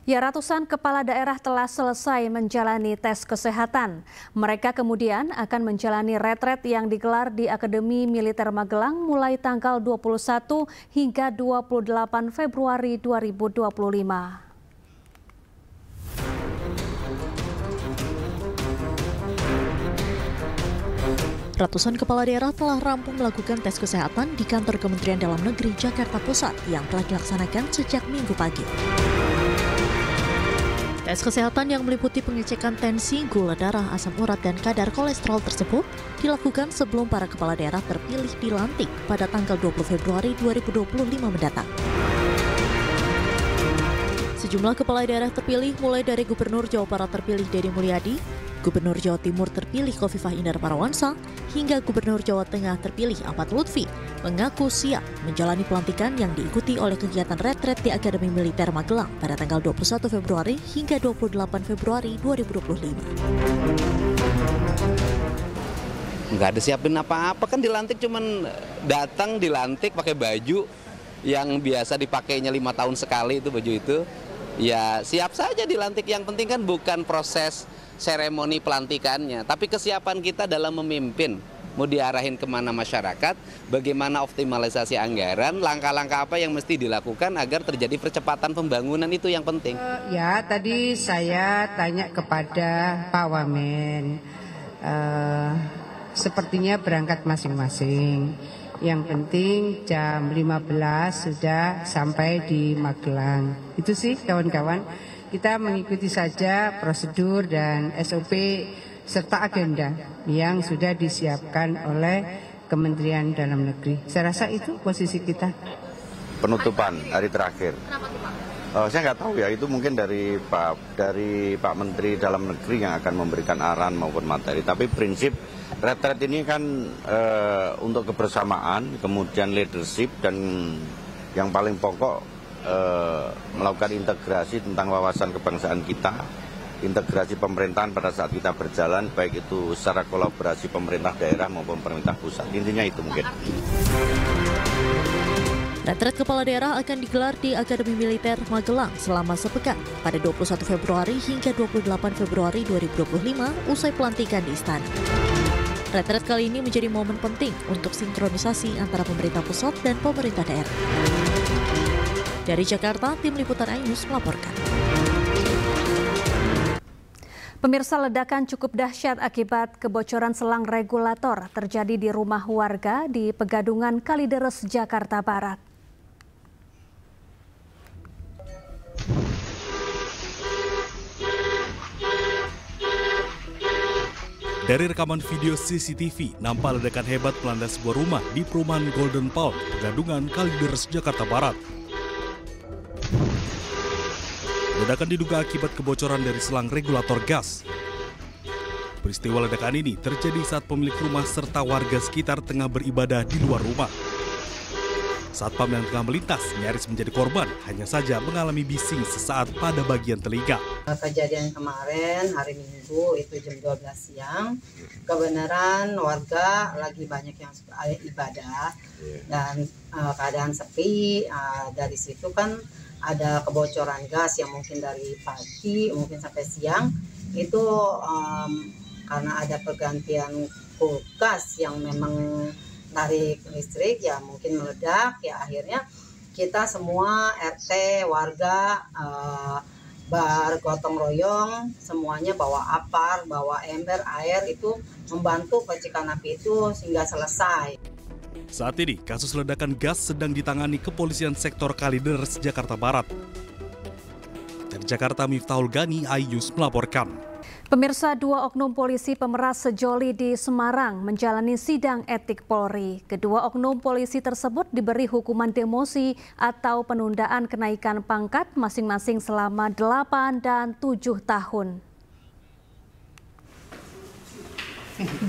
Ya, ratusan kepala daerah telah selesai menjalani tes kesehatan. Mereka kemudian akan menjalani retret yang digelar di Akademi Militer Magelang mulai tanggal 21 hingga 28 Februari 2025. Ratusan kepala daerah telah rampung melakukan tes kesehatan di kantor Kementerian Dalam Negeri Jakarta Pusat yang telah dilaksanakan sejak Minggu pagi. Tes kesehatan yang meliputi pengecekan tensi, gula darah, asam urat, dan kadar kolesterol tersebut dilakukan sebelum para kepala daerah terpilih dilantik pada tanggal 20 Februari 2025 mendatang. Sejumlah kepala daerah terpilih mulai dari Gubernur Jawa Barat terpilih Deddy Mulyadi, Gubernur Jawa Timur terpilih Khofifah Indar Parawansa, hingga Gubernur Jawa Tengah terpilih Ahmad Lutfi mengaku siap menjalani pelantikan yang diikuti oleh kegiatan retret di Akademi Militer Magelang pada tanggal 21 Februari hingga 28 Februari 2025. Nggak ada siapin apa-apa, kan dilantik cuman datang dilantik pakai baju yang biasa dipakainya 5 tahun sekali, itu baju itu. Ya siap saja dilantik, yang penting kan bukan proses seremoni pelantikannya, tapi kesiapan kita dalam memimpin, mau diarahin kemana masyarakat, bagaimana optimalisasi anggaran, langkah-langkah apa yang mesti dilakukan agar terjadi percepatan pembangunan, itu yang penting. Ya, tadi saya tanya kepada Pak Wamen, sepertinya berangkat masing-masing. Yang penting jam 15 sudah sampai di Magelang. Itu sih kawan-kawan. Kita mengikuti saja prosedur dan SOP serta agenda yang sudah disiapkan oleh Kementerian Dalam Negeri. Saya rasa itu posisi kita. Penutupan hari terakhir. Saya nggak tahu ya, itu mungkin dari Pak Menteri Dalam Negeri yang akan memberikan arahan maupun materi. Tapi prinsip retret ini kan untuk kebersamaan, kemudian leadership, dan yang paling pokok melakukan integrasi tentang wawasan kebangsaan kita, integrasi pemerintahan pada saat kita berjalan, baik itu secara kolaborasi pemerintah daerah maupun pemerintah pusat. Intinya itu mungkin. Retret kepala daerah akan digelar di Akademi Militer Magelang selama sepekan pada 21 Februari hingga 28 Februari 2025 usai pelantikan di Istana. Retret kali ini menjadi momen penting untuk sinkronisasi antara pemerintah pusat dan pemerintah daerah. Dari Jakarta, Tim Liputan iNews melaporkan. Pemirsa, ledakan cukup dahsyat akibat kebocoran selang regulator terjadi di rumah warga di Pegadungan Kalideres, Jakarta Barat. Dari rekaman video CCTV, nampak ledakan hebat melanda sebuah rumah di perumahan Golden Palm, Pegadungan Kalideres, Jakarta Barat. Ledakan diduga akibat kebocoran dari selang regulator gas. Peristiwa ledakan ini terjadi saat pemilik rumah serta warga sekitar tengah beribadah di luar rumah. Satpam yang tengah melintas nyaris menjadi korban, hanya saja mengalami bising sesaat pada bagian telinga. Kejadian kemarin hari Minggu itu jam 12 siang, kebenaran warga lagi banyak yang ibadah dan keadaan sepi. Dari situ kan ada kebocoran gas yang mungkin dari pagi mungkin sampai siang itu karena ada pergantian kulkas yang memang tarik listrik, ya mungkin meledak. Ya akhirnya kita semua RT warga bergotong royong, semuanya bawa apar, bawa ember, air, itu membantu percikan api itu sehingga selesai. Saat ini, kasus ledakan gas sedang ditangani Kepolisian Sektor Kalideres, Jakarta Barat. Dari Jakarta, Miftahul Gani, iNews melaporkan. Pemirsa, 2 oknum polisi pemeras sejoli di Semarang menjalani sidang etik Polri. Kedua oknum polisi tersebut diberi hukuman demosi atau penundaan kenaikan pangkat masing-masing selama 8 dan 7 tahun.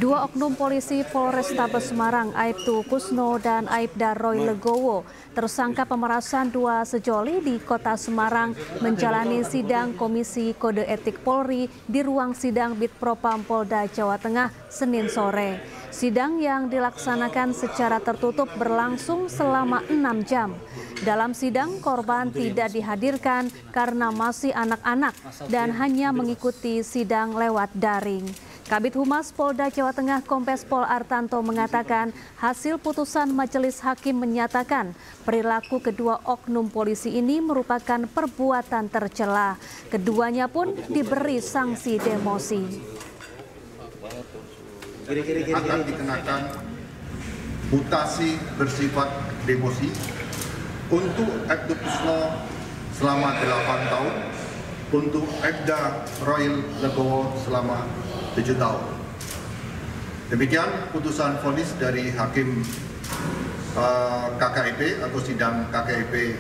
Dua oknum polisi Polrestabes Semarang, Aibtu Kusno dan Aibda Roy Legowo, tersangka pemerasan dua sejoli di Kota Semarang, menjalani sidang Komisi Kode Etik Polri di ruang sidang Bitpropam Polda Jawa Tengah Senin sore. Sidang yang dilaksanakan secara tertutup berlangsung selama 6 jam. Dalam sidang, korban tidak dihadirkan karena masih anak-anak dan hanya mengikuti sidang lewat daring. Kabid Humas Polda Jawa Tengah Kombes Pol Artanto mengatakan hasil putusan majelis hakim menyatakan perilaku kedua oknum polisi ini merupakan perbuatan tercela. Keduanya pun diberi sanksi demosi. Akan dikenakan mutasi bersifat demosi untuk Aibtu Kusno selama 8 tahun, untuk Aibda Roy Legowo selama 7 tahun. Demikian putusan vonis dari Hakim KKIP atau sidang KKIP